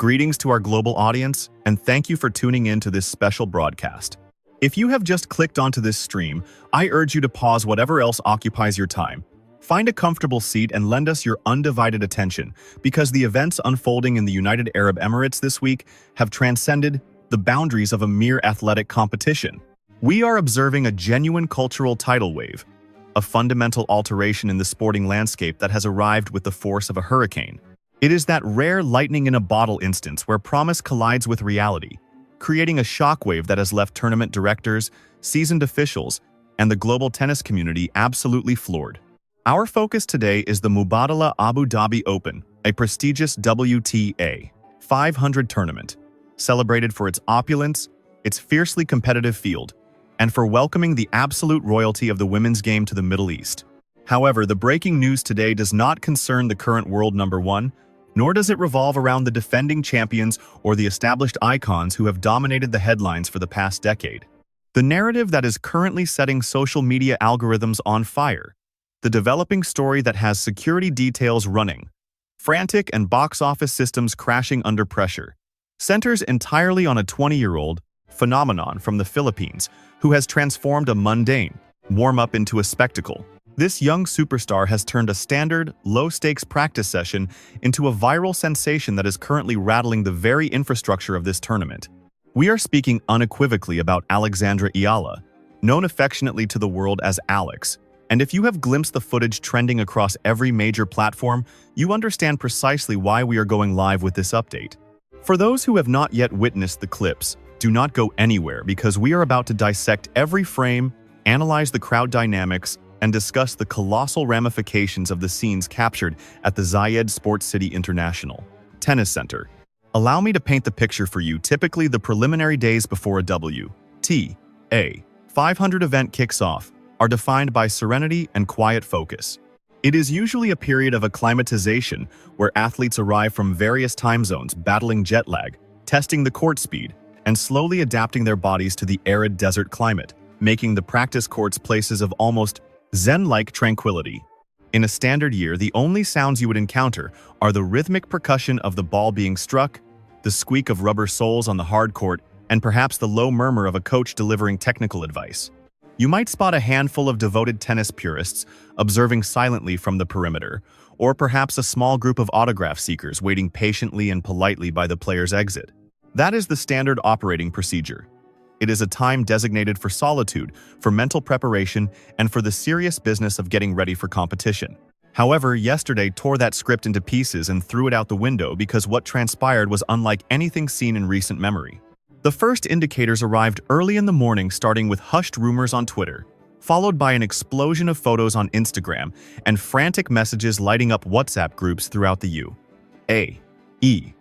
Greetings to our global audience, and thank you for tuning in to this special broadcast. If you have just clicked onto this stream, I urge you to pause whatever else occupies your time. Find a comfortable seat and lend us your undivided attention, because the events unfolding in the United Arab Emirates this week have transcended the boundaries of a mere athletic competition. We are observing a genuine cultural tidal wave, a fundamental alteration in the sporting landscape that has arrived with the force of a hurricane. It is that rare lightning-in-a-bottle instance where promise collides with reality, creating a shockwave that has left tournament directors, seasoned officials, and the global tennis community absolutely floored. Our focus today is the Mubadala Abu Dhabi Open, a prestigious WTA 500 tournament, celebrated for its opulence, its fiercely competitive field, and for welcoming the absolute royalty of the women's game to the Middle East. However, the breaking news today does not concern the current world number one, nor does it revolve around the defending champions or the established icons who have dominated the headlines for the past decade. The narrative that is currently setting social media algorithms on fire, the developing story that has security details running, frantic and box office systems crashing under pressure, centers entirely on a 20-year-old phenomenon from the Philippines who has transformed a mundane warm-up into a spectacle. This young superstar has turned a standard, low-stakes practice session into a viral sensation that is currently rattling the very infrastructure of this tournament. We are speaking unequivocally about Alexandra Eala, known affectionately to the world as Alex. And if you have glimpsed the footage trending across every major platform, you understand precisely why we are going live with this update. For those who have not yet witnessed the clips, do not go anywhere because we are about to dissect every frame, analyze the crowd dynamics, and discuss the colossal ramifications of the scenes captured at the Zayed Sports City International Tennis Center. Allow me to paint the picture for you. Typically, the preliminary days before a WTA 500 event kicks off are defined by serenity and quiet focus. It is usually a period of acclimatization where athletes arrive from various time zones, battling jet lag, testing the court speed, and slowly adapting their bodies to the arid desert climate, making the practice courts places of almost Zen-like tranquility. In a standard year, the only sounds you would encounter are the rhythmic percussion of the ball being struck, the squeak of rubber soles on the hard court, and perhaps the low murmur of a coach delivering technical advice. You might spot a handful of devoted tennis purists observing silently from the perimeter, or perhaps a small group of autograph seekers waiting patiently and politely by the player's exit. That is the standard operating procedure. It is a time designated for solitude, for mental preparation, and for the serious business of getting ready for competition. However, yesterday tore that script into pieces and threw it out the window because what transpired was unlike anything seen in recent memory. The first indicators arrived early in the morning, starting with hushed rumors on Twitter, followed by an explosion of photos on Instagram and frantic messages lighting up WhatsApp groups throughout the UAE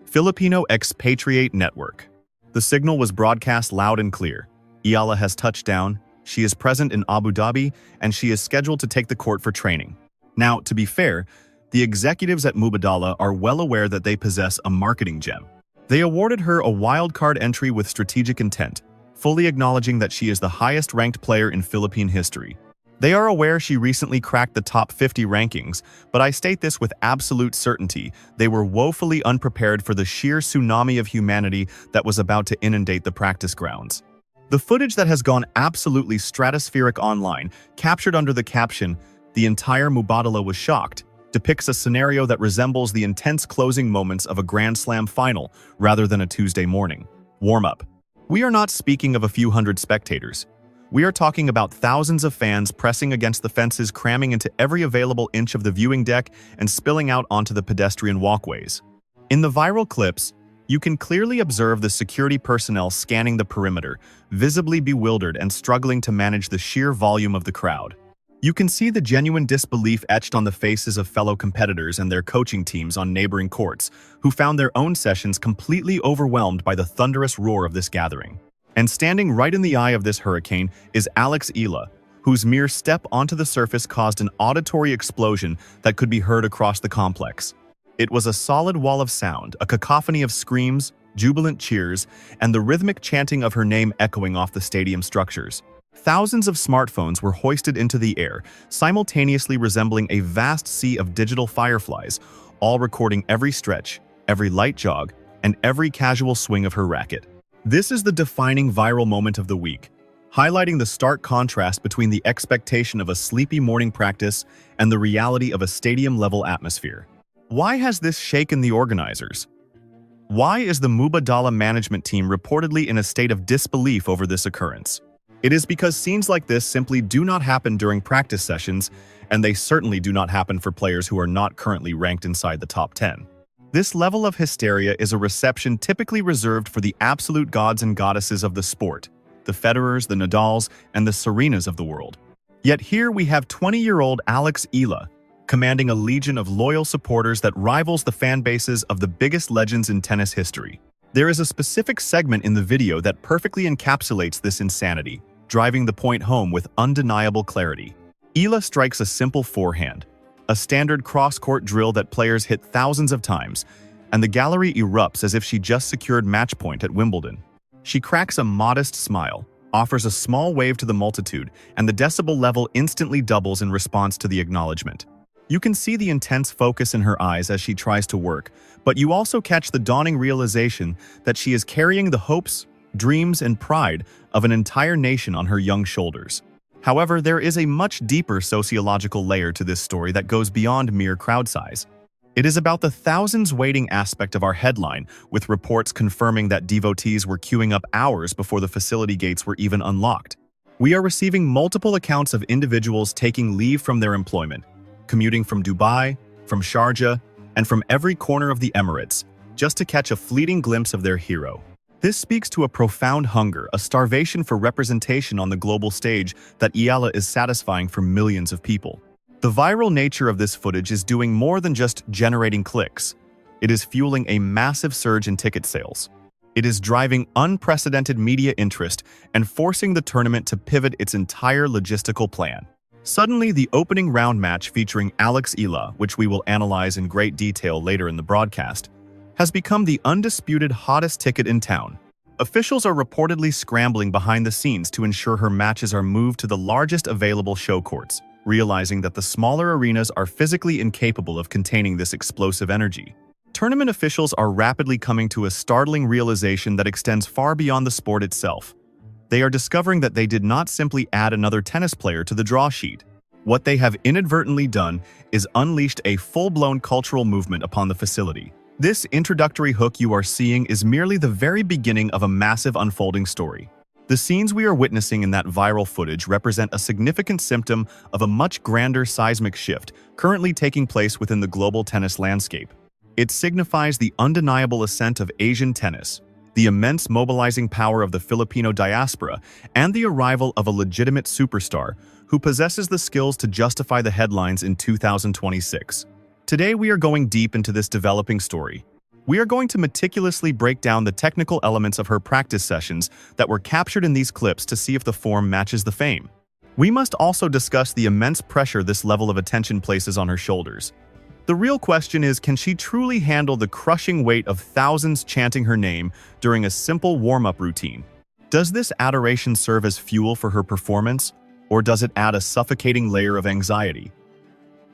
Filipino Expatriate Network. The signal was broadcast loud and clear. Eala has touched down, she is present in Abu Dhabi, and she is scheduled to take the court for training. Now, to be fair, the executives at Mubadala are well aware that they possess a marketing gem. They awarded her a wildcard entry with strategic intent, fully acknowledging that she is the highest-ranked player in Philippine history. They are aware she recently cracked the top 50 rankings, but I state this with absolute certainty, they were woefully unprepared for the sheer tsunami of humanity that was about to inundate the practice grounds. The footage that has gone absolutely stratospheric online, captured under the caption, "The entire Mubadala was shocked," depicts a scenario that resembles the intense closing moments of a Grand Slam final rather than a Tuesday morning warm-up. We are not speaking of a few hundred spectators. We are talking about thousands of fans pressing against the fences, cramming into every available inch of the viewing deck and spilling out onto the pedestrian walkways. In the viral clips, you can clearly observe the security personnel scanning the perimeter, visibly bewildered and struggling to manage the sheer volume of the crowd. You can see the genuine disbelief etched on the faces of fellow competitors and their coaching teams on neighboring courts, who found their own sessions completely overwhelmed by the thunderous roar of this gathering. And standing right in the eye of this hurricane is Alex Eala, whose mere step onto the surface caused an auditory explosion that could be heard across the complex. It was a solid wall of sound, a cacophony of screams, jubilant cheers, and the rhythmic chanting of her name echoing off the stadium structures. Thousands of smartphones were hoisted into the air, simultaneously resembling a vast sea of digital fireflies, all recording every stretch, every light jog, and every casual swing of her racket. This is the defining viral moment of the week, highlighting the stark contrast between the expectation of a sleepy morning practice and the reality of a stadium-level atmosphere. Why has this shaken the organizers? Why is the Mubadala management team reportedly in a state of disbelief over this occurrence? It is because scenes like this simply do not happen during practice sessions, and they certainly do not happen for players who are not currently ranked inside the top 10. This level of hysteria is a reception typically reserved for the absolute gods and goddesses of the sport, the Federers, the Nadals, and the Serenas of the world. Yet here we have 20-year-old Alexandra Eala, commanding a legion of loyal supporters that rivals the fan bases of the biggest legends in tennis history. There is a specific segment in the video that perfectly encapsulates this insanity, driving the point home with undeniable clarity. Eala strikes a simple forehand, a standard cross-court drill that players hit thousands of times, and the gallery erupts as if she just secured match point at Wimbledon. She cracks a modest smile, offers a small wave to the multitude, and the decibel level instantly doubles in response to the acknowledgement. You can see the intense focus in her eyes as she tries to work, but you also catch the dawning realization that she is carrying the hopes, dreams, and pride of an entire nation on her young shoulders. However, there is a much deeper sociological layer to this story that goes beyond mere crowd size. It is about the thousands waiting aspect of our headline, with reports confirming that devotees were queuing up hours before the facility gates were even unlocked. We are receiving multiple accounts of individuals taking leave from their employment, commuting from Dubai, from Sharjah, and from every corner of the Emirates, just to catch a fleeting glimpse of their hero. This speaks to a profound hunger, a starvation for representation on the global stage that Eala is satisfying for millions of people. The viral nature of this footage is doing more than just generating clicks. It is fueling a massive surge in ticket sales. It is driving unprecedented media interest and forcing the tournament to pivot its entire logistical plan. Suddenly, the opening round match featuring Alexandra Eala, which we will analyze in great detail later in the broadcast, has become the undisputed hottest ticket in town. Officials are reportedly scrambling behind the scenes to ensure her matches are moved to the largest available show courts, realizing that the smaller arenas are physically incapable of containing this explosive energy. Tournament officials are rapidly coming to a startling realization that extends far beyond the sport itself. They are discovering that they did not simply add another tennis player to the draw sheet. What they have inadvertently done is unleashed a full-blown cultural movement upon the facility. This introductory hook you are seeing is merely the very beginning of a massive unfolding story. The scenes we are witnessing in that viral footage represent a significant symptom of a much grander seismic shift currently taking place within the global tennis landscape. It signifies the undeniable ascent of Asian tennis, the immense mobilizing power of the Filipino diaspora, and the arrival of a legitimate superstar who possesses the skills to justify the headlines in 2026. Today we are going deep into this developing story. We are going to meticulously break down the technical elements of her practice sessions that were captured in these clips to see if the form matches the fame. We must also discuss the immense pressure this level of attention places on her shoulders. The real question is, can she truly handle the crushing weight of thousands chanting her name during a simple warm-up routine? Does this adoration serve as fuel for her performance, or does it add a suffocating layer of anxiety?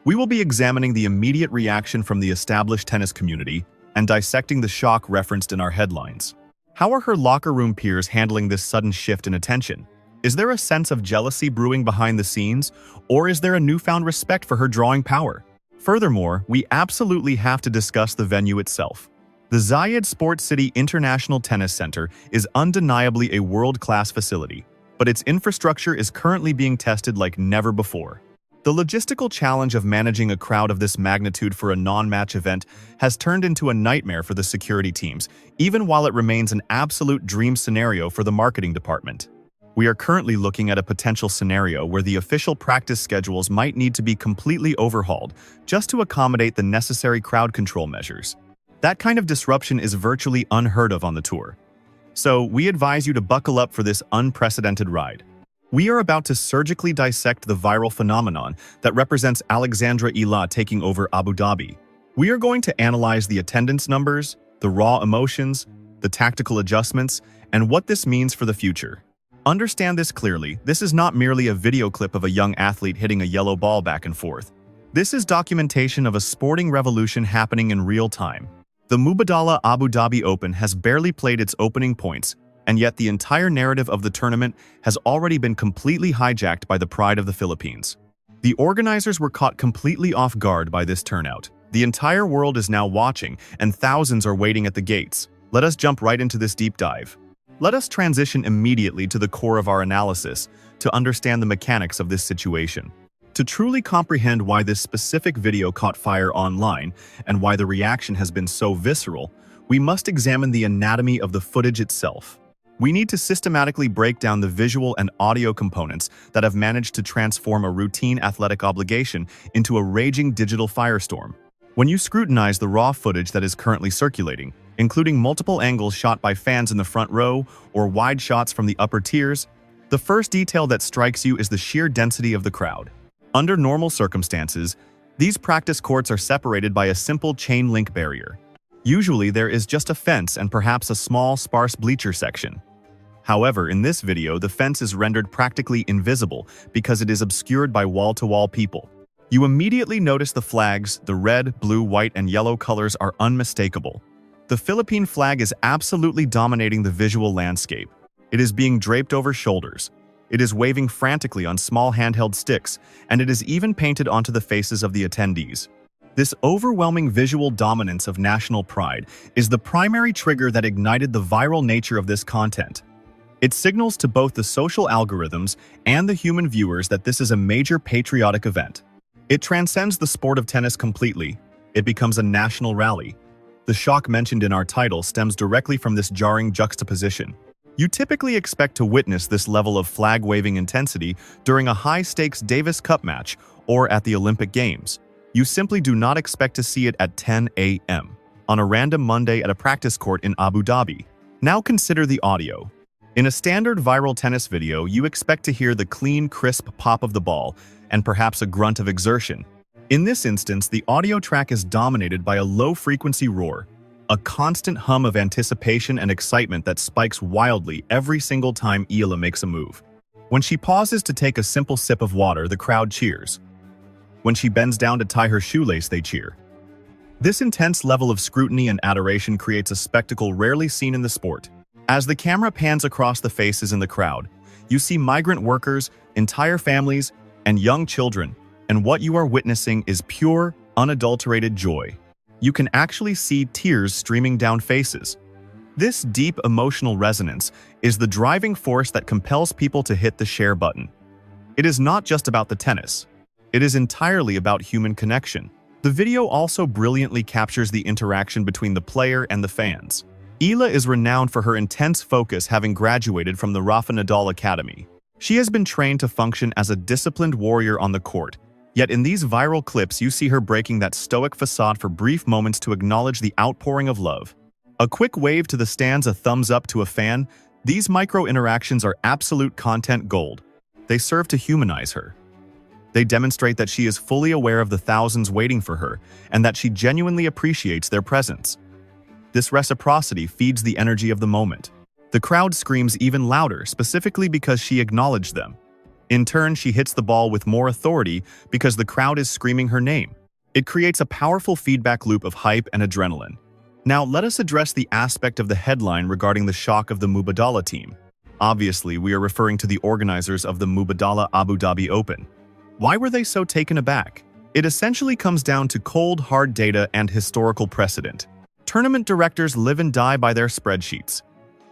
We will be examining the immediate reaction from the established tennis community and dissecting the shock referenced in our headlines. How are her locker room peers handling this sudden shift in attention? Is there a sense of jealousy brewing behind the scenes, or is there a newfound respect for her drawing power? Furthermore, we absolutely have to discuss the venue itself. The Zayed Sports City International Tennis Center is undeniably a world-class facility, but its infrastructure is currently being tested like never before. The logistical challenge of managing a crowd of this magnitude for a non-match event has turned into a nightmare for the security teams, even while it remains an absolute dream scenario for the marketing department. We are currently looking at a potential scenario where the official practice schedules might need to be completely overhauled just to accommodate the necessary crowd control measures. That kind of disruption is virtually unheard of on the tour. So, we advise you to buckle up for this unprecedented ride. We are about to surgically dissect the viral phenomenon that represents Alexandra Eala taking over Abu Dhabi. We are going to analyze the attendance numbers, the raw emotions, the tactical adjustments, and what this means for the future. Understand this clearly, this is not merely a video clip of a young athlete hitting a yellow ball back and forth. This is documentation of a sporting revolution happening in real time. The Mubadala Abu Dhabi Open has barely played its opening points, and yet the entire narrative of the tournament has already been completely hijacked by the pride of the Philippines. The organizers were caught completely off guard by this turnout. The entire world is now watching, and thousands are waiting at the gates. Let us jump right into this deep dive. Let us transition immediately to the core of our analysis to understand the mechanics of this situation. To truly comprehend why this specific video caught fire online and why the reaction has been so visceral, we must examine the anatomy of the footage itself. We need to systematically break down the visual and audio components that have managed to transform a routine athletic obligation into a raging digital firestorm. When you scrutinize the raw footage that is currently circulating, including multiple angles shot by fans in the front row or wide shots from the upper tiers, the first detail that strikes you is the sheer density of the crowd. Under normal circumstances, these practice courts are separated by a simple chain link barrier. Usually there is just a fence and perhaps a small, sparse bleacher section. However, in this video, the fence is rendered practically invisible because it is obscured by wall-to-wall people. You immediately notice the flags. The red, blue, white, and yellow colors are unmistakable. The Philippine flag is absolutely dominating the visual landscape. It is being draped over shoulders. It is waving frantically on small handheld sticks, and it is even painted onto the faces of the attendees. This overwhelming visual dominance of national pride is the primary trigger that ignited the viral nature of this content. It signals to both the social algorithms and the human viewers that this is a major patriotic event. It transcends the sport of tennis completely. It becomes a national rally. The shock mentioned in our title stems directly from this jarring juxtaposition. You typically expect to witness this level of flag-waving intensity during a high-stakes Davis Cup match or at the Olympic Games. You simply do not expect to see it at 10 a.m. on a random Monday at a practice court in Abu Dhabi. Now consider the audio. In a standard viral tennis video, you expect to hear the clean, crisp pop of the ball and perhaps a grunt of exertion. In this instance, the audio track is dominated by a low-frequency roar, a constant hum of anticipation and excitement that spikes wildly every single time Eala makes a move. When she pauses to take a simple sip of water, the crowd cheers. When she bends down to tie her shoelace, they cheer. This intense level of scrutiny and adoration creates a spectacle rarely seen in the sport. As the camera pans across the faces in the crowd, you see migrant workers, entire families, and young children, and what you are witnessing is pure, unadulterated joy. You can actually see tears streaming down faces. This deep emotional resonance is the driving force that compels people to hit the share button. It is not just about the tennis. It is entirely about human connection. The video also brilliantly captures the interaction between the player and the fans. Eala is renowned for her intense focus, having graduated from the Rafa Nadal Academy. She has been trained to function as a disciplined warrior on the court, yet in these viral clips you see her breaking that stoic facade for brief moments to acknowledge the outpouring of love. A quick wave to the stands, a thumbs up to a fan, these micro-interactions are absolute content gold. They serve to humanize her. They demonstrate that she is fully aware of the thousands waiting for her and that she genuinely appreciates their presence. This reciprocity feeds the energy of the moment. The crowd screams even louder, specifically because she acknowledged them. In turn, she hits the ball with more authority because the crowd is screaming her name. It creates a powerful feedback loop of hype and adrenaline. Now, let us address the aspect of the headline regarding the shock of the Mubadala team. Obviously, we are referring to the organizers of the Mubadala Abu Dhabi Open. Why were they so taken aback? It essentially comes down to cold, hard data and historical precedent. Tournament directors live and die by their spreadsheets.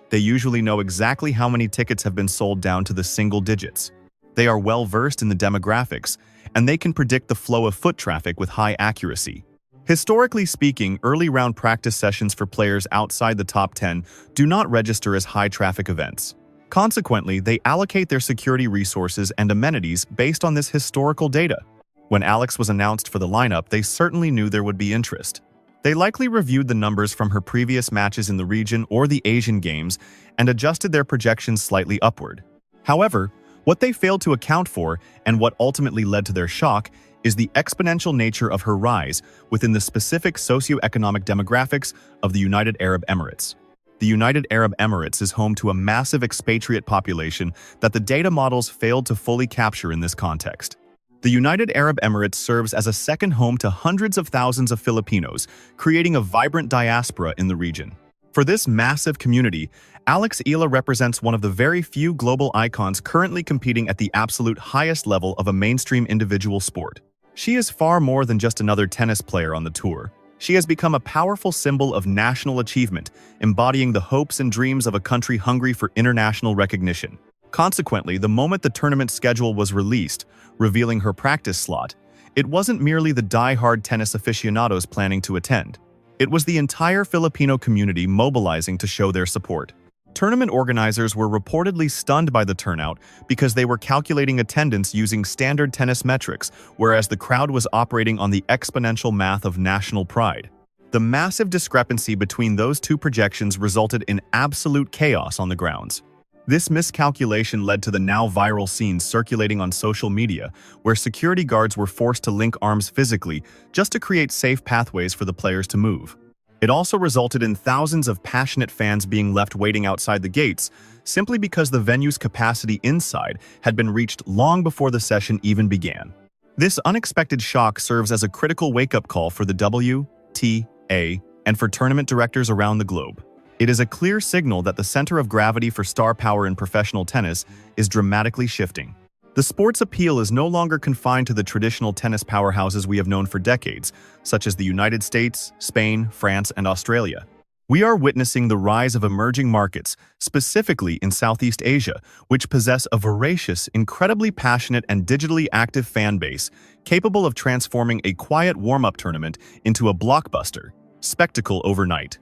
They usually know exactly how many tickets have been sold down to the single digits. They are well versed in the demographics, and they can predict the flow of foot traffic with high accuracy. Historically speaking, early round practice sessions for players outside the top 10 do not register as high-traffic events. Consequently, they allocate their security resources and amenities based on this historical data. When Alex was announced for the lineup, they certainly knew there would be interest. They likely reviewed the numbers from her previous matches in the region or the Asian Games and adjusted their projections slightly upward. However, what they failed to account for, and what ultimately led to their shock, is the exponential nature of her rise within the specific socioeconomic demographics of the United Arab Emirates. The United Arab Emirates is home to a massive expatriate population that the data models failed to fully capture in this context. The United Arab Emirates serves as a second home to hundreds of thousands of Filipinos, creating a vibrant diaspora in the region. For this massive community, Alex Eala represents one of the very few global icons currently competing at the absolute highest level of a mainstream individual sport. She is far more than just another tennis player on the tour. She has become a powerful symbol of national achievement, embodying the hopes and dreams of a country hungry for international recognition. Consequently, the moment the tournament schedule was released, revealing her practice slot, it wasn't merely the die-hard tennis aficionados planning to attend. It was the entire Filipino community mobilizing to show their support. Tournament organizers were reportedly stunned by the turnout because they were calculating attendance using standard tennis metrics, whereas the crowd was operating on the exponential math of national pride. The massive discrepancy between those two projections resulted in absolute chaos on the grounds. This miscalculation led to the now viral scenes circulating on social media, where security guards were forced to link arms physically just to create safe pathways for the players to move. It also resulted in thousands of passionate fans being left waiting outside the gates, simply because the venue's capacity inside had been reached long before the session even began. This unexpected shock serves as a critical wake-up call for the WTA and for tournament directors around the globe. It is a clear signal that the center of gravity for star power in professional tennis is dramatically shifting. The sport's appeal is no longer confined to the traditional tennis powerhouses we have known for decades, such as the United States, Spain, France, and Australia. We are witnessing the rise of emerging markets, specifically in Southeast Asia, which possess a voracious, incredibly passionate, and digitally active fan base, capable of transforming a quiet warm-up tournament into a blockbuster spectacle overnight.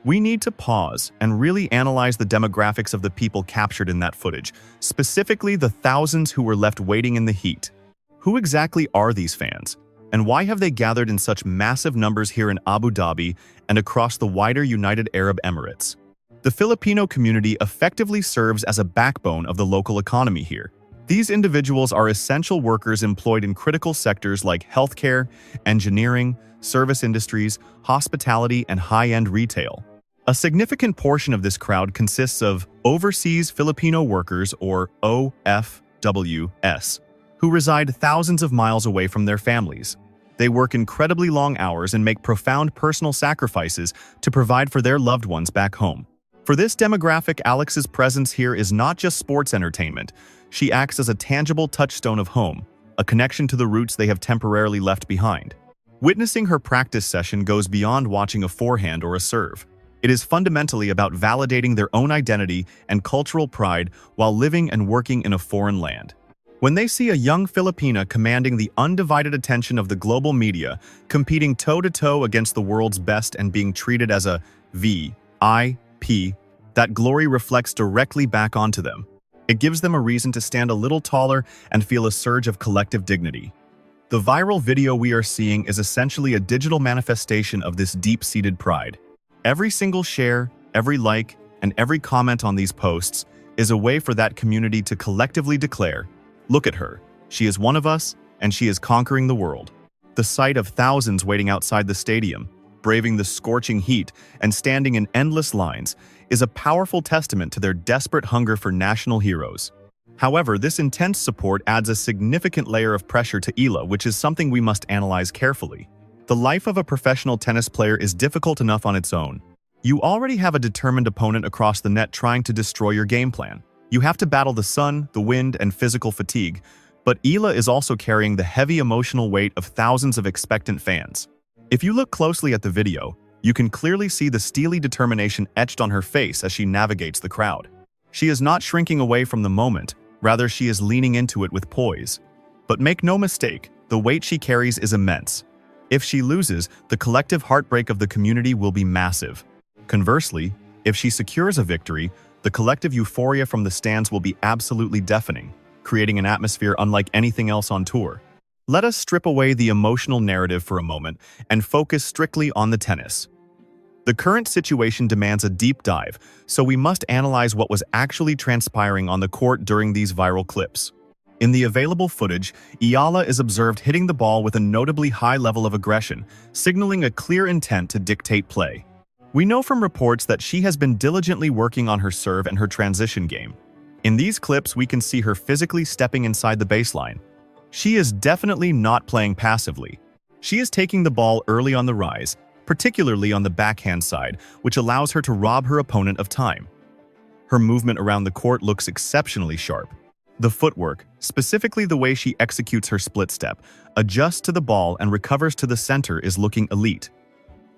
We need to pause and really analyze the demographics of the people captured in that footage, specifically the thousands who were left waiting in the heat. Who exactly are these fans, and why have they gathered in such massive numbers here in Abu Dhabi and across the wider United Arab Emirates? The Filipino community effectively serves as a backbone of the local economy here. These individuals are essential workers employed in critical sectors like healthcare, engineering, service industries, hospitality, and high-end retail. A significant portion of this crowd consists of overseas Filipino workers, or OFWs, who reside thousands of miles away from their families. They work incredibly long hours and make profound personal sacrifices to provide for their loved ones back home. For this demographic, Alex's presence here is not just sports entertainment. She acts as a tangible touchstone of home, a connection to the roots they have temporarily left behind. Witnessing her practice session goes beyond watching a forehand or a serve. It is fundamentally about validating their own identity and cultural pride while living and working in a foreign land. When they see a young Filipina commanding the undivided attention of the global media, competing toe-to-toe against the world's best and being treated as a VIP, that glory reflects directly back onto them. It gives them a reason to stand a little taller and feel a surge of collective dignity. The viral video we are seeing is essentially a digital manifestation of this deep-seated pride. Every single share, every like, and every comment on these posts is a way for that community to collectively declare, "Look at her. She is one of us, and she is conquering the world." The sight of thousands waiting outside the stadium, braving the scorching heat, and standing in endless lines is a powerful testament to their desperate hunger for national heroes. However, this intense support adds a significant layer of pressure to Eala, which is something we must analyze carefully. The life of a professional tennis player is difficult enough on its own. You already have a determined opponent across the net trying to destroy your game plan. You have to battle the sun, the wind, and physical fatigue, but Eala is also carrying the heavy emotional weight of thousands of expectant fans. If you look closely at the video, you can clearly see the steely determination etched on her face as she navigates the crowd. She is not shrinking away from the moment. Rather, she is leaning into it with poise. But make no mistake, the weight she carries is immense. If she loses, the collective heartbreak of the community will be massive. Conversely, if she secures a victory, the collective euphoria from the stands will be absolutely deafening, creating an atmosphere unlike anything else on tour. Let us strip away the emotional narrative for a moment and focus strictly on the tennis. The current situation demands a deep dive, so we must analyze what was actually transpiring on the court during these viral clips. In the available footage, Eala is observed hitting the ball with a notably high level of aggression, signaling a clear intent to dictate play. We know from reports that she has been diligently working on her serve and her transition game. In these clips, we can see her physically stepping inside the baseline. She is definitely not playing passively. She is taking the ball early on the rise, particularly on the backhand side, which allows her to rob her opponent of time. Her movement around the court looks exceptionally sharp. The footwork, specifically the way she executes her split step, adjusts to the ball and recovers to the center, is looking elite.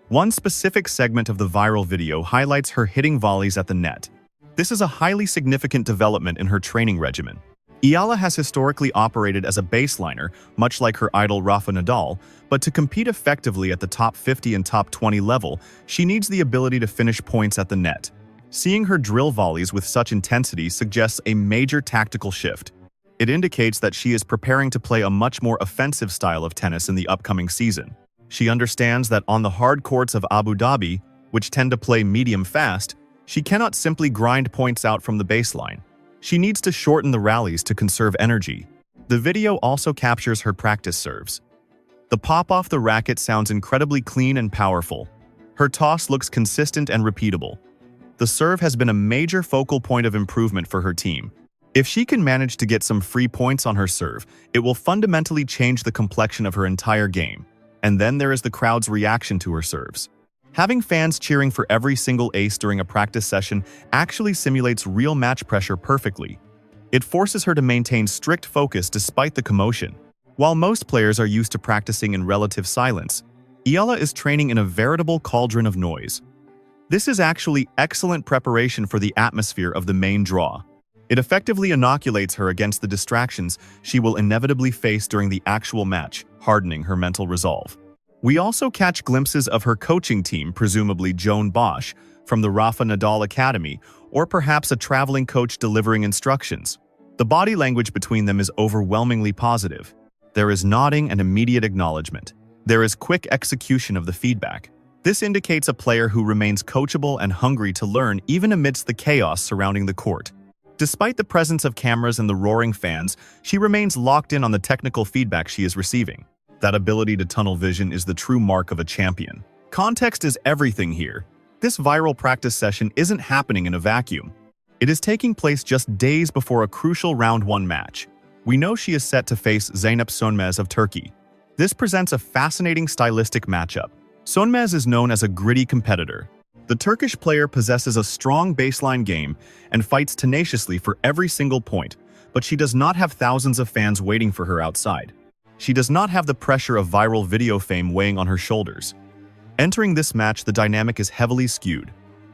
One specific segment of the viral video highlights her hitting volleys at the net. This is a highly significant development in her training regimen. Eala has historically operated as a baseliner, much like her idol Rafa Nadal, but to compete effectively at the top 50 and top 20 level, she needs the ability to finish points at the net. Seeing her drill volleys with such intensity suggests a major tactical shift. It indicates that she is preparing to play a much more offensive style of tennis in the upcoming season. She understands that on the hard courts of Abu Dhabi, which tend to play medium fast, she cannot simply grind points out from the baseline. She needs to shorten the rallies to conserve energy. The video also captures her practice serves. The pop off the racket sounds incredibly clean and powerful. Her toss looks consistent and repeatable. The serve has been a major focal point of improvement for her team. If she can manage to get some free points on her serve, it will fundamentally change the complexion of her entire game. And then there is the crowd's reaction to her serves. Having fans cheering for every single ace during a practice session actually simulates real match pressure perfectly. It forces her to maintain strict focus despite the commotion. While most players are used to practicing in relative silence, Eala is training in a veritable cauldron of noise. This is actually excellent preparation for the atmosphere of the main draw. It effectively inoculates her against the distractions she will inevitably face during the actual match, hardening her mental resolve. We also catch glimpses of her coaching team, presumably Joan Bosch, from the Rafa Nadal Academy, or perhaps a traveling coach delivering instructions. The body language between them is overwhelmingly positive. There is nodding and immediate acknowledgement. There is quick execution of the feedback. This indicates a player who remains coachable and hungry to learn even amidst the chaos surrounding the court. Despite the presence of cameras and the roaring fans, she remains locked in on the technical feedback she is receiving. That ability to tunnel vision is the true mark of a champion. Context is everything here. This viral practice session isn't happening in a vacuum. It is taking place just days before a crucial round 1 match. We know she is set to face Zeynep Sönmez of Turkey. This presents a fascinating stylistic matchup. Sönmez is known as a gritty competitor. The Turkish player possesses a strong baseline game and fights tenaciously for every single point, but she does not have thousands of fans waiting for her outside. She does not have the pressure of viral video fame weighing on her shoulders. Entering this match, the dynamic is heavily skewed.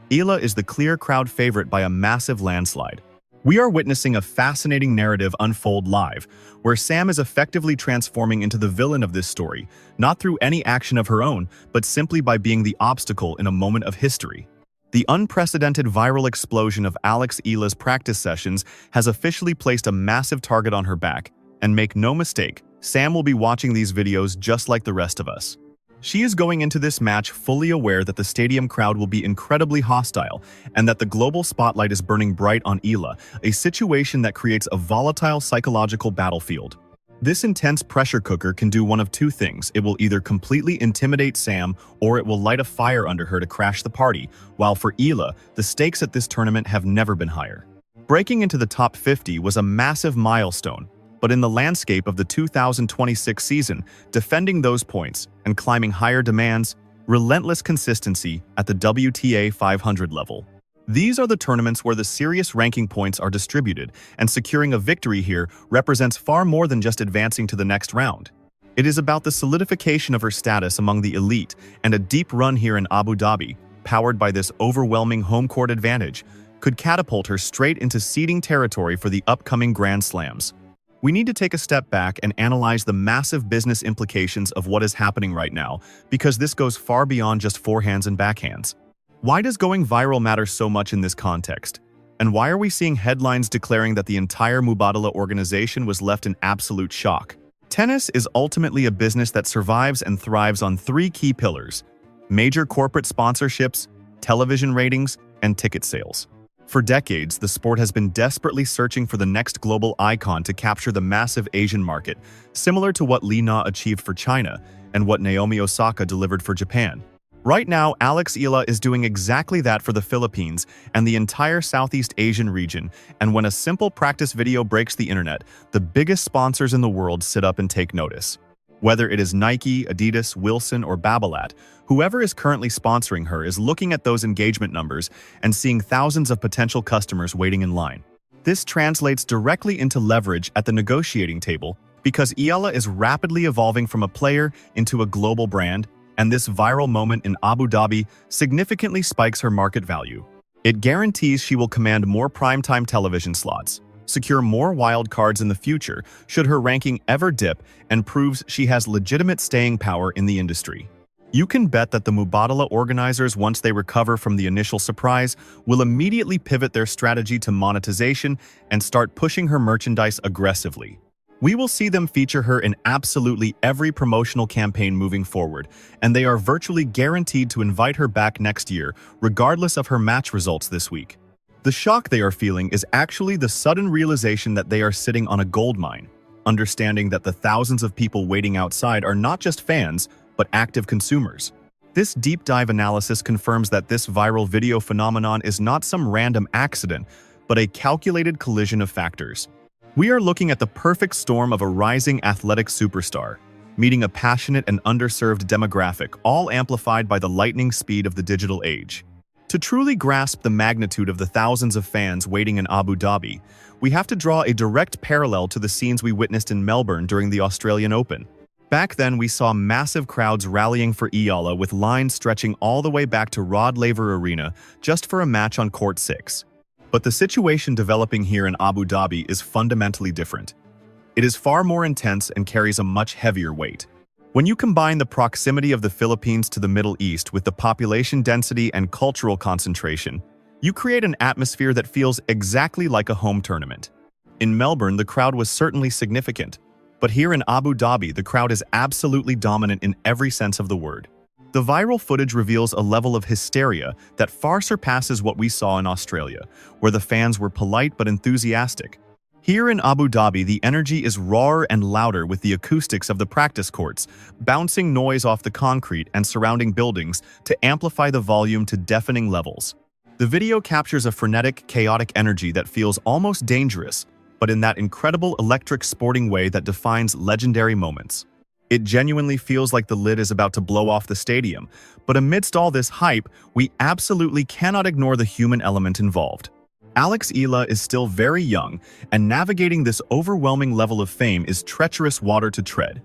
Eala is the clear crowd favorite by a massive landslide. We are witnessing a fascinating narrative unfold live, where Sam is effectively transforming into the villain of this story, not through any action of her own, but simply by being the obstacle in a moment of history. The unprecedented viral explosion of Alex Eala's practice sessions has officially placed a massive target on her back, and make no mistake, Sam will be watching these videos just like the rest of us. She is going into this match fully aware that the stadium crowd will be incredibly hostile and that the global spotlight is burning bright on Eala, a situation that creates a volatile psychological battlefield. This intense pressure cooker can do one of two things. It will either completely intimidate Sam or it will light a fire under her to crash the party, while for Eala, the stakes at this tournament have never been higher. Breaking into the top 50 was a massive milestone, but in the landscape of the 2026 season, defending those points and climbing higher demands relentless consistency at the WTA 500 level. These are the tournaments where the serious ranking points are distributed, and securing a victory here represents far more than just advancing to the next round. It is about the solidification of her status among the elite, and a deep run here in Abu Dhabi, powered by this overwhelming home court advantage, could catapult her straight into seeding territory for the upcoming Grand Slams. We need to take a step back and analyze the massive business implications of what is happening right now, because this goes far beyond just forehands and backhands. Why does going viral matter so much in this context? And why are we seeing headlines declaring that the entire Mubadala organization was left in absolute shock? Tennis is ultimately a business that survives and thrives on three key pillars: major corporate sponsorships, television ratings, and ticket sales. For decades, the sport has been desperately searching for the next global icon to capture the massive Asian market, similar to what Li Na achieved for China and what Naomi Osaka delivered for Japan. Right now, Alex Eala is doing exactly that for the Philippines and the entire Southeast Asian region, and when a simple practice video breaks the internet, the biggest sponsors in the world sit up and take notice. Whether it is Nike, Adidas, Wilson, or Babolat, whoever is currently sponsoring her is looking at those engagement numbers and seeing thousands of potential customers waiting in line. This translates directly into leverage at the negotiating table because Eala is rapidly evolving from a player into a global brand, and this viral moment in Abu Dhabi significantly spikes her market value. It guarantees she will command more primetime television slots, secure more wild cards in the future should her ranking ever dip, and proves she has legitimate staying power in the industry. You can bet that the Mubadala organizers, once they recover from the initial surprise, will immediately pivot their strategy to monetization and start pushing her merchandise aggressively. We will see them feature her in absolutely every promotional campaign moving forward, and they are virtually guaranteed to invite her back next year, regardless of her match results this week. The shock they are feeling is actually the sudden realization that they are sitting on a gold mine, understanding that the thousands of people waiting outside are not just fans, but active consumers. This deep dive analysis confirms that this viral video phenomenon is not some random accident, but a calculated collision of factors. We are looking at the perfect storm of a rising athletic superstar, meeting a passionate and underserved demographic, all amplified by the lightning speed of the digital age. To truly grasp the magnitude of the thousands of fans waiting in Abu Dhabi, we have to draw a direct parallel to the scenes we witnessed in Melbourne during the Australian Open. Back then, we saw massive crowds rallying for Eala with lines stretching all the way back to Rod Laver Arena just for a match on Court 6. But the situation developing here in Abu Dhabi is fundamentally different. It is far more intense and carries a much heavier weight. When you combine the proximity of the Philippines to the Middle East with the population density and cultural concentration, you create an atmosphere that feels exactly like a home tournament. In Melbourne, the crowd was certainly significant, but here in Abu Dhabi, the crowd is absolutely dominant in every sense of the word. The viral footage reveals a level of hysteria that far surpasses what we saw in Australia, where the fans were polite but enthusiastic. Here in Abu Dhabi, the energy is rawer and louder with the acoustics of the practice courts, bouncing noise off the concrete and surrounding buildings to amplify the volume to deafening levels. The video captures a frenetic, chaotic energy that feels almost dangerous, but in that incredible electric sporting way that defines legendary moments. It genuinely feels like the lid is about to blow off the stadium, but amidst all this hype, we absolutely cannot ignore the human element involved. Alex Eala is still very young, and navigating this overwhelming level of fame is treacherous water to tread,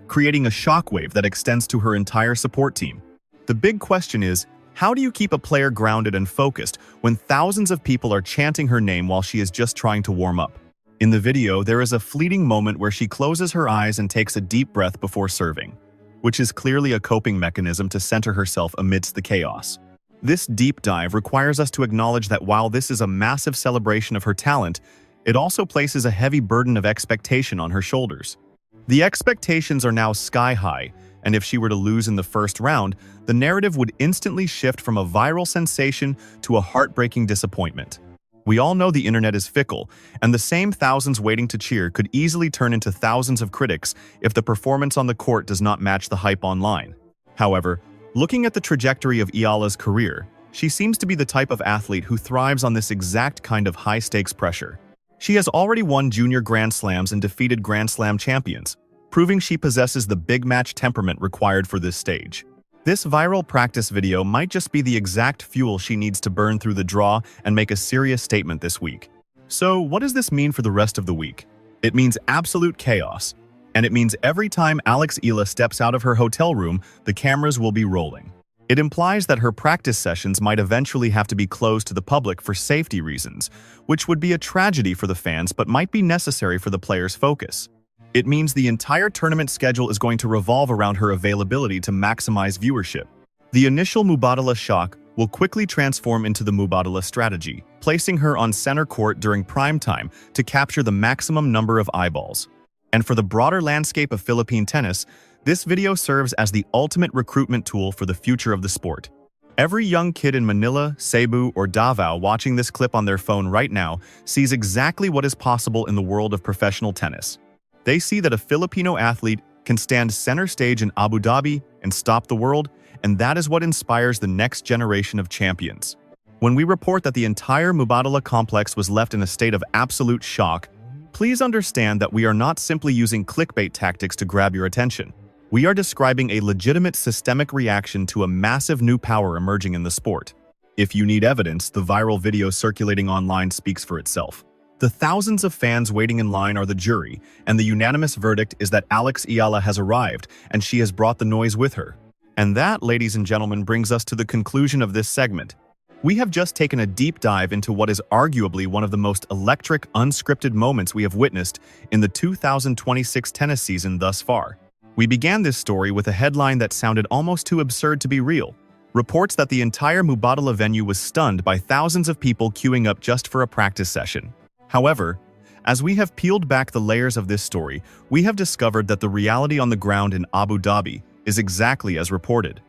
creating a shockwave that extends to her entire support team. The big question is, how do you keep a player grounded and focused when thousands of people are chanting her name while she is just trying to warm up? In the video, there is a fleeting moment where she closes her eyes and takes a deep breath before serving, which is clearly a coping mechanism to center herself amidst the chaos. This deep dive requires us to acknowledge that while this is a massive celebration of her talent, it also places a heavy burden of expectation on her shoulders. The expectations are now sky high, and if she were to lose in the first round, the narrative would instantly shift from a viral sensation to a heartbreaking disappointment. We all know the internet is fickle, and the same thousands waiting to cheer could easily turn into thousands of critics if the performance on the court does not match the hype online. However, looking at the trajectory of Eala's career, she seems to be the type of athlete who thrives on this exact kind of high-stakes pressure. She has already won junior Grand Slams and defeated Grand Slam champions, proving she possesses the big match temperament required for this stage. This viral practice video might just be the exact fuel she needs to burn through the draw and make a serious statement this week. So, what does this mean for the rest of the week? It means absolute chaos. And it means every time Alex Eala steps out of her hotel room, the cameras will be rolling. It implies that her practice sessions might eventually have to be closed to the public for safety reasons, which would be a tragedy for the fans but might be necessary for the players' focus. It means the entire tournament schedule is going to revolve around her availability to maximize viewership. The initial Mubadala shock will quickly transform into the Mubadala strategy, placing her on center court during prime time to capture the maximum number of eyeballs. And for the broader landscape of Philippine tennis, this video serves as the ultimate recruitment tool for the future of the sport. Every young kid in Manila, Cebu, or Davao watching this clip on their phone right now sees exactly what is possible in the world of professional tennis. They see that a Filipino athlete can stand center stage in Abu Dhabi and stop the world, and that is what inspires the next generation of champions. When we report that the entire Mubadala complex was left in a state of absolute shock, please understand that we are not simply using clickbait tactics to grab your attention. We are describing a legitimate systemic reaction to a massive new power emerging in the sport. If you need evidence, the viral video circulating online speaks for itself. The thousands of fans waiting in line are the jury, and the unanimous verdict is that Alexandra Eala has arrived, and she has brought the noise with her. And that, ladies and gentlemen, brings us to the conclusion of this segment. We have just taken a deep dive into what is arguably one of the most electric, unscripted moments we have witnessed in the 2026 tennis season thus far. We began this story with a headline that sounded almost too absurd to be real. Reports that the entire Mubadala venue was stunned by thousands of people queuing up just for a practice session. However, as we have peeled back the layers of this story, we have discovered that the reality on the ground in Abu Dhabi is exactly as reported.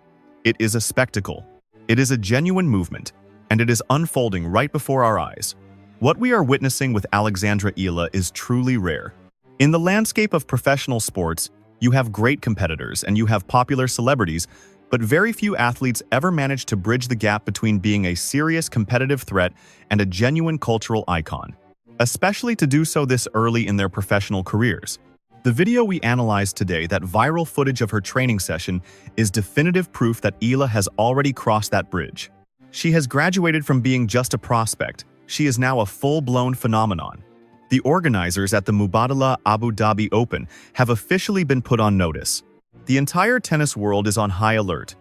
It is a spectacle. It is a genuine movement, and it is unfolding right before our eyes. What we are witnessing with Alexandra Eala is truly rare. In the landscape of professional sports, you have great competitors and you have popular celebrities, but very few athletes ever manage to bridge the gap between being a serious competitive threat and a genuine cultural icon, especially to do so this early in their professional careers. The video we analyzed today, that viral footage of her training session, is definitive proof that Eala has already crossed that bridge. She has graduated from being just a prospect. She is now a full-blown phenomenon. The organizers at the Mubadala Abu Dhabi Open have officially been put on notice. The entire tennis world is on high alert.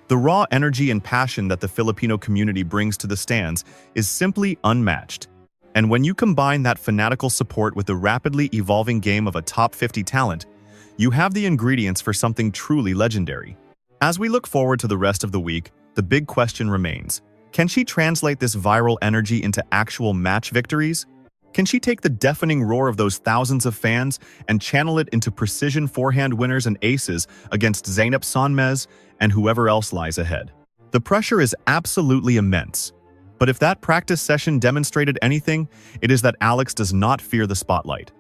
The raw energy and passion that the Filipino community brings to the stands is simply unmatched. And when you combine that fanatical support with the rapidly evolving game of a top 50 talent, you have the ingredients for something truly legendary. As we look forward to the rest of the week, the big question remains: can she translate this viral energy into actual match victories? Can she take the deafening roar of those thousands of fans and channel it into precision forehand winners and aces against Zeynep Sonmez and whoever else lies ahead? The pressure is absolutely immense. But if that practice session demonstrated anything, it is that Alex does not fear the spotlight.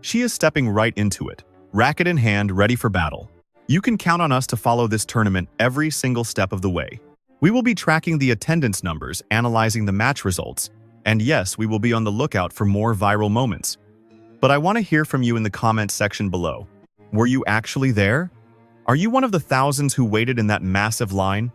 She is stepping right into it, racket in hand, ready for battle. You can count on us to follow this tournament every single step of the way. We will be tracking the attendance numbers, analyzing the match results, and yes, we will be on the lookout for more viral moments. But I want to hear from you in the comments section below. Were you actually there? Are you one of the thousands who waited in that massive line?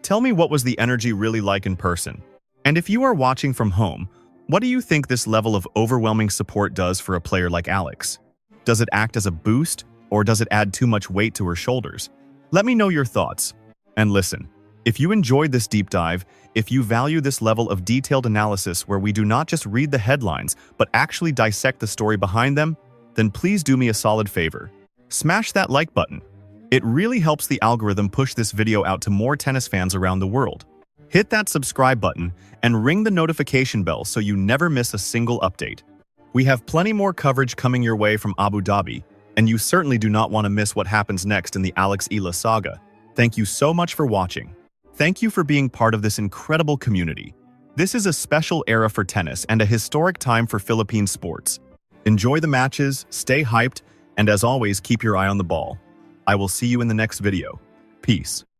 Tell me, what was the energy really like in person? And if you are watching from home, what do you think this level of overwhelming support does for a player like Alex? Does it act as a boost, or does it add too much weight to her shoulders? Let me know your thoughts. And listen, if you enjoyed this deep dive, if you value this level of detailed analysis where we do not just read the headlines, but actually dissect the story behind them, then please do me a solid favor. Smash that like button. It really helps the algorithm push this video out to more tennis fans around the world. Hit that subscribe button and ring the notification bell so you never miss a single update. We have plenty more coverage coming your way from Abu Dhabi, and you certainly do not want to miss what happens next in the Alexandra Eala saga. Thank you so much for watching. Thank you for being part of this incredible community. This is a special era for tennis and a historic time for Philippine sports. Enjoy the matches, stay hyped, and as always, keep your eye on the ball. I will see you in the next video. Peace.